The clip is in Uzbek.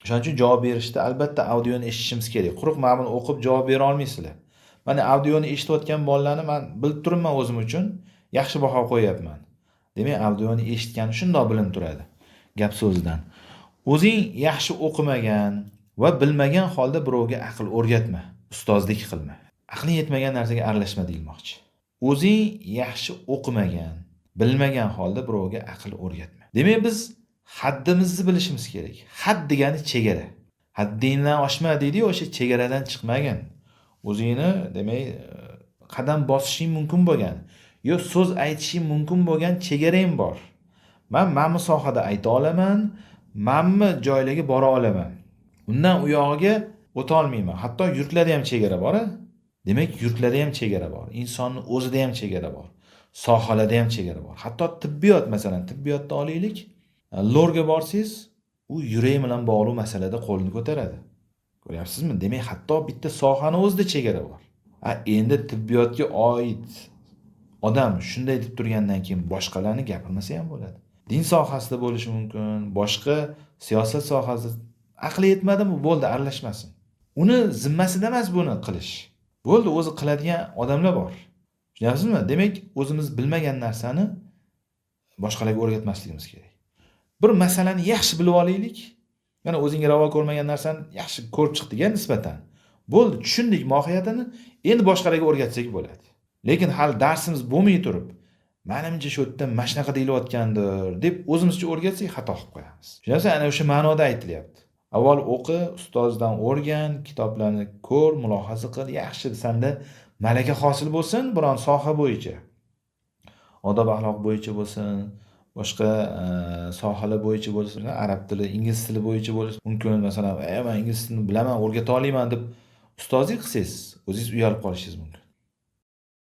O'shaning uchun javob berishda albatta audioni eshitishimiz kerak. Quruq mana buni o'qib javob bera olmaysizlar. Mana audioni eshitayotgan bolalarni men bilib turibman o'zim uchun yaxshi baho qo'yapman. Demak, audioni eshitgani shundoq bilinib turadi. Gap so'zidan. O'zing yaxshi o'qimagan va bilmagan holda birovga aql o'rgatma, ustozlik qilma. Aqling yetmagan narsaga aralashma deyilmoqchi. O'zing yaxshi o'qimagan, bilmagan holda birovga aql o'rgatma. Demak, biz haddimizni bilishimiz kerak. Had degani chegara. Haddingdan oshma deydi-ku, o'sha chegaradan chiqmagin. O'zingni, demak, qadam bosishing mumkin bo'lgan, yo so'z aytishing mumkin bo'lgan chegarang bor. Men bu sohada ayta olaman, menmi joylarga bora olaman. Undan u yog'iga o'ta olmayman. Hatto yurtlarda ham chegara bor-a? Demak, yurtlarda ham chegara bor. Insonning o'zida ham chegara bor. Sohalarda ham chegara bor. Hatto tibbiyot, masalan, tibbiyotda olaylik. Lorga borsangiz, u yurak bilan bog'liq masalada qo'lni ko'taradi. Ko'ryapsizmi? Demak, hatto bitta sohani o'zida chegara bor. Endi tibbiyotga oid odam shunday deb turgandan keyin boshqalarni gapirmasa ham bo'ladi. Din sohasida bo'lishi mumkin, boshqa siyosat sohasida aqli yetmadimi, bo'ldi, aralashmasin. Uni zimmasida emas buni qilish. Bo'ldi, o'zi qiladigan odamlar bor. Tushunyapsizmi? Demak, o'zimiz bilmagan narsani boshqalarga o'rgatmasligimiz kerak. Bir masalani yaxshi bilib olaylik. Mana o'zingga ravo ko'rmagan narsani yaxshi ko'rib chiqdik nisbatan. Bo'ldi, tushundik mohiyatini, endi boshqalarga o'rgatsak bo'ladi. Lekin hali darsimiz bo'lmay turib, menimcha shu yerda mana shunaqa deyilayotgandir deb o'zimizcha o'rgatsak xato qilib qo'yamiz. Tushunyapsizmi? Ana o'sha ma'noda aytilyapti. Avval o'qi, ustozdan o'rgan, kitoblarni ko'r, mulohaza qil, yaxshi senda malaka hosil bo'lsin, biron soha bo'yicha. Odob axloq bo'yicha bo'lsin, boshqa sohalar bo'yicha bo'lsin, arab tili, ingliz tili bo'yicha bo'lishi mumkin. Masalan, men ingliz tilini bilaman, o'rgata olaman deb ustozlik qilsangiz, o'zingiz uyalib qolishingiz mumkin.